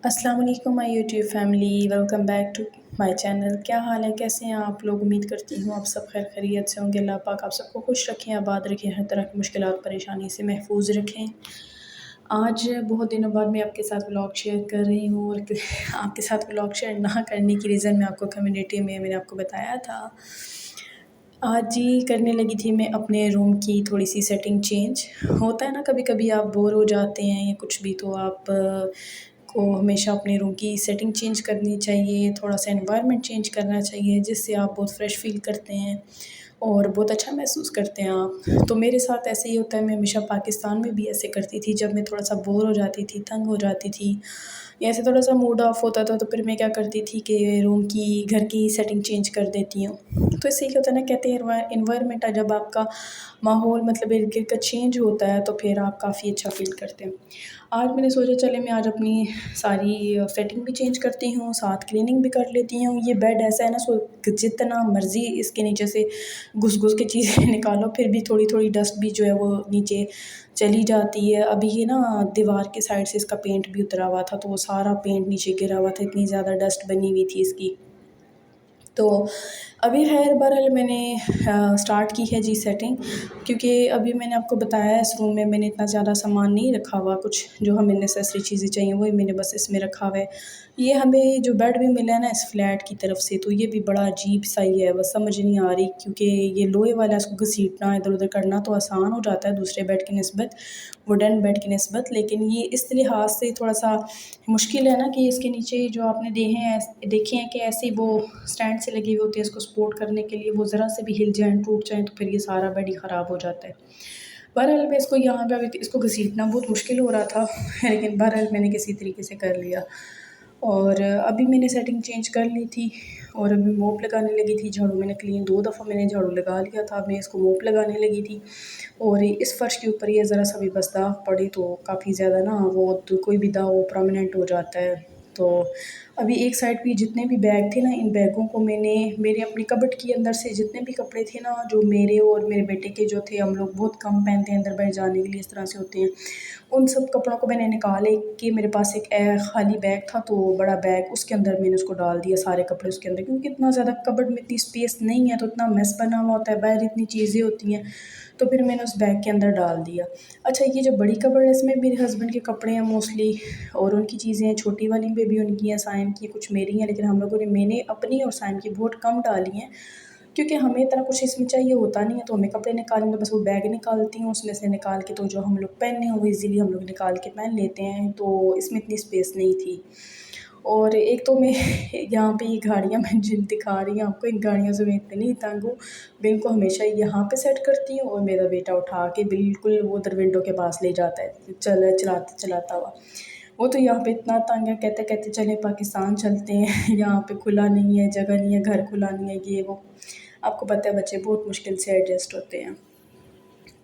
अस्सलाम वालेकुम my YouTube family, welcome back to my channel. क्या हाल है, कैसे हैं आप लोग? उम्मीद करती हूँ आप सब खैर खैरियत से होंगे। अल्लाह पाक आप सबको खुश रखें, आबाद रखें, हर तरह की मुश्किलात परेशानी से महफूज रखें। आज बहुत दिनों बाद मैं आपके साथ व्लॉग शेयर कर रही हूँ और आपके साथ व्लॉग शेयर ना करने की रीज़न मैं आपको कम्युनिटी में मैंने आपको बताया था। आज ही करने लगी थी मैं अपने रूम की थोड़ी सी सेटिंग चेंज। होता है ना, कभी कभी आप बोर हो जाते हैं या कुछ भी, तो आप को हमेशा अपने रूम की सेटिंग चेंज करनी चाहिए, थोड़ा सा एनवायरनमेंट चेंज करना चाहिए, जिससे आप बहुत फ्रेश फील करते हैं और बहुत अच्छा महसूस करते हैं आप। तो मेरे साथ ऐसे ही होता है, मैं हमेशा पाकिस्तान में भी ऐसे करती थी। जब मैं थोड़ा सा बोर हो जाती थी, तंग हो जाती थी या ऐसे थोड़ा सा मूड ऑफ होता था, तो फिर मैं क्या करती थी कि रूम की घर की सेटिंग चेंज कर देती हूँ। तो इससे क्या होता है ना, कहते हैं इन्वायरमेंट है, जब आपका माहौल मतलब इर्द गिर्द का चेंज होता है तो फिर आप काफ़ी अच्छा फील करते हैं। आज मैंने सोचा चले मैं आज अपनी सारी सेटिंग भी चेंज करती हूँ, साथ क्लीनिंग भी कर लेती हूँ। ये बेड ऐसा है ना, सो जितना मर्ज़ी इसके नीचे से घुस घुस के चीज़ें निकालो, फिर भी थोड़ी थोड़ी डस्ट भी जो है वो नीचे चली जाती है। अभी ये ना दीवार के साइड से इसका पेंट भी उतरा हुआ था, तो वो सारा पेंट नीचे गिरा हुआ था, इतनी ज़्यादा डस्ट बनी हुई थी इसकी। तो अभी खैर बहरहाल मैंने स्टार्ट की है जी सेटिंग, क्योंकि अभी मैंने आपको बताया इस रूम में मैंने इतना ज़्यादा सामान नहीं रखा हुआ। कुछ जो हमें नेसेसरी चीज़ें चाहिए वही मैंने बस इसमें रखा हुआ है। ये हमें जो बेड भी मिला है ना इस फ्लैट की तरफ से, तो ये भी बड़ा अजीब सा ही है, बस समझ नहीं आ रही, क्योंकि ये लोहे वाला इसको घसीटना इधर उधर करना तो आसान हो जाता है दूसरे बेड की निस्बत, वुडन बेड की निस्बत, लेकिन ये इस लिहाज से थोड़ा सा मुश्किल है ना कि इसके नीचे जो आपने देखे हैं कि ऐसे वो स्टैंड से लगे हुए होते हैं इसको सपोर्ट करने के लिए, वो ज़रा से भी हिल जाएँ, टूट जाएँ तो फिर ये सारा बेड ही ख़राब हो जाता है। बहरहाल मैं इसको यहाँ पे अभी इसको घसीटना बहुत मुश्किल हो रहा था लेकिन बहरहाल मैंने किसी तरीके से कर लिया। और अभी मैंने सेटिंग चेंज कर ली थी और अभी मोप लगाने लगी थी। झाड़ू मैंने क्लीन 2 दफ़ा मैंने झाड़ू लगा लिया था, मैं इसको मोप लगाने लगी थी। और इस फ़र्श के ऊपर ये ज़रा सा भी बस दाग पड़े तो काफ़ी ज़्यादा ना वो तो कोई भी दाग वो परमानेंट हो जाता है। तो अभी एक साइड पे जितने भी बैग थे ना, इन बैगों को मैंने मेरे अपनी कबर्ड के अंदर से जितने भी कपड़े थे ना, जो मेरे और मेरे बेटे के जो थे, हम लोग बहुत कम पहनते हैं अंदर बाहर जाने के लिए, इस तरह से होते हैं, उन सब कपड़ों को मैंने निकाले कि मेरे पास एक खाली बैग था, तो बड़ा बैग उसके अंदर मैंने उसको डाल दिया, सारे कपड़े उसके अंदर, क्योंकि इतना ज़्यादा कबर्ड में इतनी स्पेस नहीं है, तो इतना मेस बना हुआ होता है, बाहर इतनी चीज़ें होती हैं, तो फिर मैंने उस बैग के अंदर डाल दिया। अच्छा, ये जो बड़ी कबर्ड है इसमें मेरे हस्बैंड के कपड़े हैं मोस्टली और उनकी चीज़ें हैं, छोटी वाली में भी उनकी हैं, साइम की कुछ मेरी हैं, लेकिन हम लोगों ने मैंने अपनी और साइम की बहुत कम डाली हैं, क्योंकि हमें इतना कुछ इसमें चाहिए होता नहीं है, तो हमें कपड़े निकालने में बस वो बैग निकालती हूँ, उसमें से निकाल के तो जो हम लोग पहनने हो वो ईज़िली हम लोग निकाल के पहन लेते हैं, तो इसमें इतनी स्पेस नहीं थी। और एक तो मैं यहाँ पे ये गाड़ियाँ मैं जिन दिखा रही हूँ आपको, इन गाड़ियों से मैं इतनी तंग हूँ। मैं इनको हमेशा यहाँ पे सेट करती हूँ और मेरा बेटा उठा के बिल्कुल वो उधर विंडो के पास ले जाता है, चलाता चलाता हुआ। वो तो यहाँ पे इतना तंग है, कहते-कहते चले पाकिस्तान चलते हैं यहाँ पे खुला नहीं है, जगह नहीं है, घर खुला नहीं है, ये वो। आपको पता है बच्चे बहुत मुश्किल से एडजस्ट होते हैं।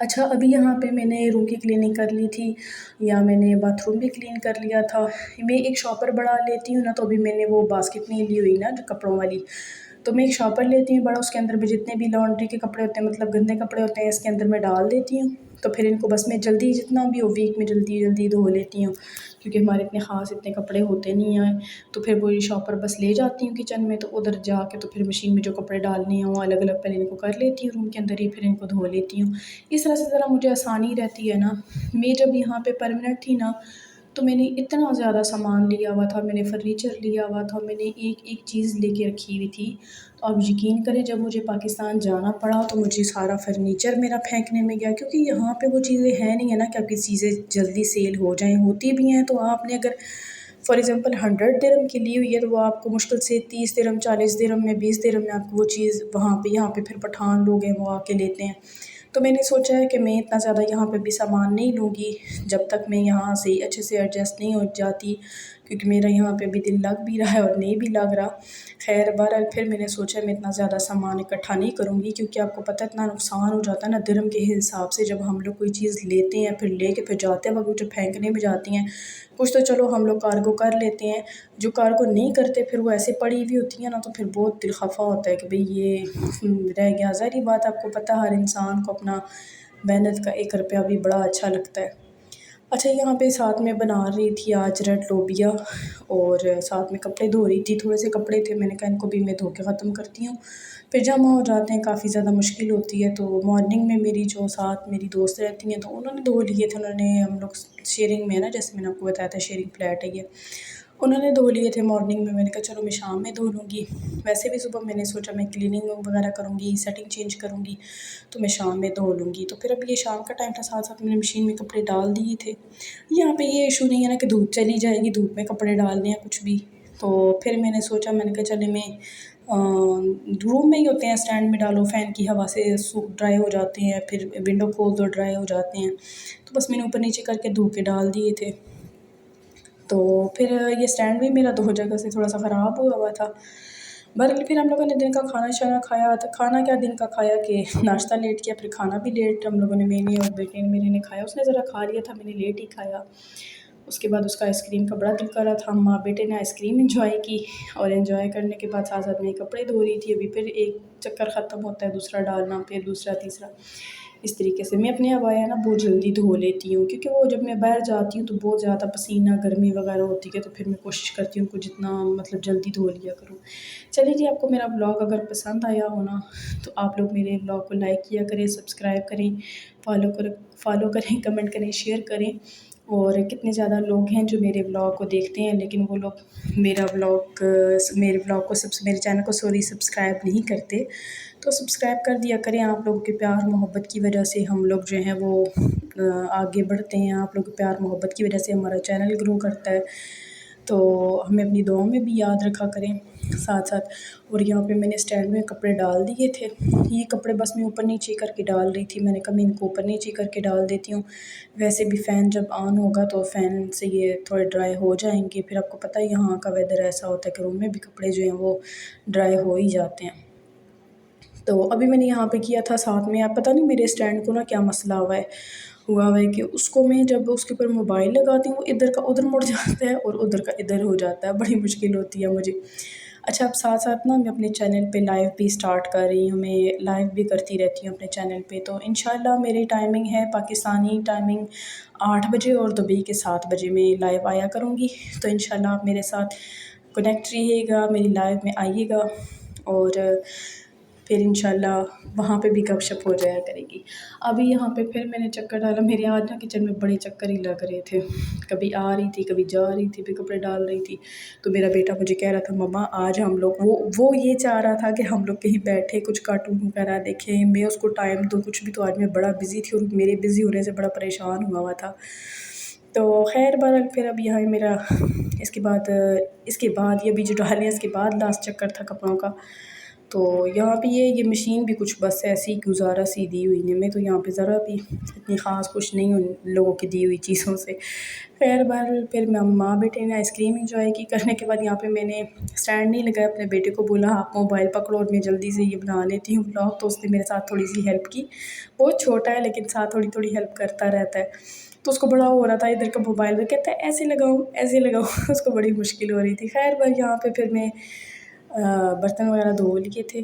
अच्छा, अभी यहाँ पे मैंने रूम की क्लीनिंग कर ली थी या मैंने बाथरूम भी क्लीन कर लिया था। मैं एक शॉपर बड़ा लेती हूँ ना, तो अभी मैंने वो बास्केट नहीं ली हुई ना जो कपड़ों वाली, तो मैं एक शॉपर लेती हूँ बड़ा, उसके अंदर भी जितने भी लॉन्ड्री के कपड़े होते हैं, मतलब गंदे कपड़े होते हैं, इसके अंदर मैं डाल देती हूँ। तो फिर इनको बस मैं जल्दी जितना भी हो वीक में जल्दी जल्दी धो लेती हूँ, क्योंकि हमारे इतने ख़ास इतने कपड़े होते नहीं हैं। तो फिर वो ये शॉपर बस ले जाती हूँ किचन में, तो उधर जाके तो फिर मशीन में जो कपड़े डालने हैं वो अलग अलग पहले इनको कर लेती हूँ रूम के अंदर ही, फिर इनको धो लेती हूँ। इस तरह से ज़रा मुझे आसानी रहती है ना। मैं जब यहाँ पे परमानेंट थी ना, तो मैंने इतना ज़्यादा सामान लिया हुआ था, मैंने फ़र्नीचर लिया हुआ था, मैंने एक-एक चीज़ लेके रखी हुई थी। तो आप यकीन करें, जब मुझे पाकिस्तान जाना पड़ा तो मुझे सारा फ़र्नीचर मेरा फेंकने में गया, क्योंकि यहाँ पे वो चीज़ें हैं नहीं है ना कि आपकी चीज़ें जल्दी सेल हो जाएँ, होती भी हैं तो आपने अगर फॉर एग्ज़ाम्पल 100 दिरहम की ली हुई है, तो वो आपको मुश्किल से 30 दिरहम, 40 दिरहम में, 20 दिरहम में आपको वो चीज़ वहाँ पे यहाँ पे फिर पठान लोग हैं वो आके लेते हैं। तो मैंने सोचा है कि मैं इतना ज़्यादा यहाँ पे भी सामान नहीं लूँगी जब तक मैं यहाँ से अच्छे से एडजस्ट नहीं हो जाती, क्योंकि मेरा यहाँ पे भी दिल लग भी रहा है और नहीं भी लग रहा। ख़ैर बहरहाल फिर मैंने सोचा मैं इतना ज़्यादा सामान इकट्ठा नहीं करूँगी, क्योंकि आपको पता है इतना नुकसान हो जाता है ना दिरहम के हिसाब से, जब हम लोग कोई चीज़ लेते हैं फिर लेके फिर जाते हैं वक़्त जो फेंकने में जाती हैं। कुछ तो चलो हम लोग कार्गो कर लेते हैं, जो कार्गो नहीं करते फिर वो ऐसे पड़ी हुई होती हैं ना, तो फिर बहुत दिल खफ़ा होता है कि भई ये रह गया। ज़ाहिर-सी बात, आपको पता है हर इंसान को अपना मेहनत का 1 रुपया भी बड़ा अच्छा लगता है। अच्छा, यहाँ पे साथ में बना रही थी आज रेड लोबिया, और साथ में कपड़े धो रही थी। थोड़े से कपड़े थे, मैंने कहा इनको भी मैं धो के ख़त्म करती हूँ, फिर जमा हो जाते हैं, काफ़ी ज़्यादा मुश्किल होती है। तो मॉर्निंग में मेरी जो साथ मेरी दोस्त रहती हैं, तो उन्होंने धो लिए थे। उन्होंने, हम लोग शेयरिंग में है ना, जैसे मैंने आपको बताया था शेयरिंग फ्लैट है ये, उन्होंने धो लिए थे मॉर्निंग में। मैंने कहा चलो मैं शाम में धो लूँगी। वैसे भी सुबह मैंने सोचा मैं क्लीनिंग वगैरह करूँगी, सेटिंग चेंज करूँगी, तो मैं शाम में धो लूँगी। तो फिर अब ये शाम का टाइम था, साथ साथ मैंने मशीन में कपड़े डाल दिए थे। यहाँ पे ये इशू नहीं है ना कि धूप चली जाएगी, धूप में कपड़े डालने हैं कुछ भी। तो फिर मैंने सोचा, मैंने कहा चले मैं रूम में ही होते हैं, स्टैंड में डालो, फ़ैन की हवा से सूख ड्राई हो जाते हैं, फिर विंडो खोल दो ड्राई हो जाते हैं। तो बस मैंने ऊपर नीचे करके धो के डाल दिए थे। तो फिर ये स्टैंड भी मेरा 2 जगह से थोड़ा सा ख़राब हुआ हुआ था। बहरहाल फिर हम लोगों ने दिन का खाना शाना खाया, तो खाना क्या दिन का खाया कि नाश्ता लेट किया, फिर खाना भी लेट हम लोगों ने, मैंने और बेटे ने मेरे ने खाया। उसने ज़रा खा लिया था, मैंने लेट ही खाया। उसके बाद उसका आइसक्रीम का बड़ा दिल कर रहा था, हम माँ बेटे ने आइसक्रीम एंजॉय की, और एंजॉय करने के बाद साथ साथ मैं कपड़े धो रही थी। अभी फिर एक चक्कर ख़त्म होता है, दूसरा डालना, फिर दूसरा, तीसरा, इस तरीके से। मैं अपने अबाया ना बहुत जल्दी धो लेती हूँ, क्योंकि वो जब मैं बाहर जाती हूँ तो बहुत ज़्यादा पसीना गर्मी वगैरह होती है, तो फिर मैं कोशिश करती हूँ कि जितना मतलब जल्दी धो लिया करूँ। चलिए जी, आपको मेरा ब्लॉग अगर पसंद आया हो ना, तो आप लोग मेरे ब्लॉग को लाइक किया करें, सब्सक्राइब करें, फॉलो करें, कमेंट करें, शेयर करें। और कितने ज़्यादा लोग हैं जो मेरे ब्लॉग को देखते हैं, लेकिन वो लोग मेरे ब्लॉग को मेरे चैनल को सब्सक्राइब नहीं करते। तो सब्सक्राइब कर दिया करें, आप लोगों के प्यार मोहब्बत की वजह से हम लोग जो हैं वो आगे बढ़ते हैं। आप लोगों के प्यार मोहब्बत की वजह से हमारा चैनल ग्रो करता है। तो हमें अपनी दुआओं में भी याद रखा करें साथ साथ। और यहाँ पे मैंने स्टैंड में कपड़े डाल दिए थे। ये कपड़े बस मैं ऊपर नीचे करके डाल रही थी। मैंने कहा मैं इनको ऊपर नीचे करके डाल देती हूँ, वैसे भी फ़ैन जब ऑन होगा तो फ़ैन से ये थोड़े ड्राई हो जाएंगे। फिर आपको पता है यहाँ का वेदर ऐसा होता है कि रूम में भी कपड़े जो हैं वो ड्राई हो ही जाते हैं। तो अभी मैंने यहाँ पे किया था साथ में, आप पता नहीं मेरे स्टैंड को ना क्या मसला हुआ है कि उसको मैं जब उसके ऊपर मोबाइल लगाती हूँ, वो इधर का उधर मुड़ जाता है और उधर का इधर हो जाता है, बड़ी मुश्किल होती है मुझे। अच्छा, अब साथ साथ ना मैं अपने चैनल पे लाइव भी स्टार्ट कर रही हूँ, मैं लाइव भी करती रहती हूँ अपने चैनल पे। तो इंशाल्लाह मेरी टाइमिंग है पाकिस्तानी टाइमिंग 8 बजे, और दुबई के 7 बजे मैं लाइव आया करूँगी। तो इंशाल्लाह आप मेरे साथ कनेक्ट रहिएगा, मेरी लाइव में आइएगा, और फिर इंशाल्लाह वहाँ पे भी गपशप हो जाया करेगी। अभी यहाँ पे फिर मैंने चक्कर डाला, मेरे आज ना किचन में बड़े चक्कर ही लग रहे थे, कभी आ रही थी कभी जा रही थी, फिर कपड़े डाल रही थी। तो मेरा बेटा मुझे कह रहा था मम्मा आज हम लोग, वो ये चाह रहा था कि हम लोग कहीं बैठे कुछ कार्टून वगैरह देखें, मैं उसको टाइम दूँ कुछ भी। तो आज मैं बड़ा बिज़ी थी और मेरे बिज़ी होने से बड़ा परेशान हुआ था। तो खैर बहरहाल फिर अब यहाँ मेरा इसके बाद ये अभी जो डाले हैं इसके बाद लास्ट चक्कर था कपड़ों का। तो यहाँ पे ये मशीन भी कुछ बस ऐसी गुजारा सी दी हुई है, मैं तो यहाँ पे ज़रा भी इतनी ख़ास खुश नहीं हूँ लोगों की दी हुई चीज़ों से। खैर बहरहाल फिर मैं माँ बेटे ने आइसक्रीम एंजॉय की। करने के बाद यहाँ पे मैंने स्टैंड नहीं लगाया, अपने बेटे को बोला आप मोबाइल पकड़ो और मैं जल्दी से ये बना लेती हूँ ब्लॉग। तो उसने मेरे साथ थोड़ी सी हेल्प की, बहुत छोटा है लेकिन साथ थोड़ी थोड़ी हेल्प करता रहता है। तो उसको बड़ा हो रहा था, इधर का मोबाइल में कहता है ऐसे लगाऊँ उसको बड़ी मुश्किल हो रही थी। खैर भाई यहाँ पे फिर मैं बर्तन वगैरह धो लिए थे।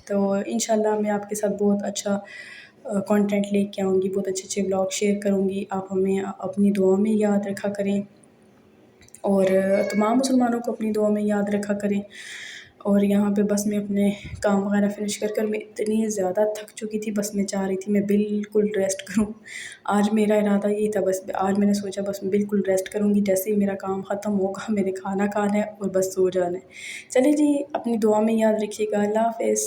तो इंशाल्लाह मैं आपके साथ बहुत अच्छा कंटेंट लेके आऊँगी, बहुत अच्छे अच्छे ब्लॉग शेयर करूँगी। आप हमें अपनी दुआ में याद रखा करें, और तमाम मुसलमानों को अपनी दुआ में याद रखा करें। और यहाँ पे बस मैं अपने काम वगैरह फ़िनिश कर मैं इतनी ज़्यादा थक चुकी थी, बस मैं चाह रही थी मैं बिल्कुल रेस्ट करूँ। आज मेरा इरादा यही था, बस आज मैंने सोचा बस मैं बिल्कुल रेस्ट करूँगी, जैसे ही मेरा काम ख़त्म होगा मैंने खाना खाना है और बस सो जाना है। चलिए जी, अपनी दुआ में याद रखिएगा। अल्लाह हाफ़िज़।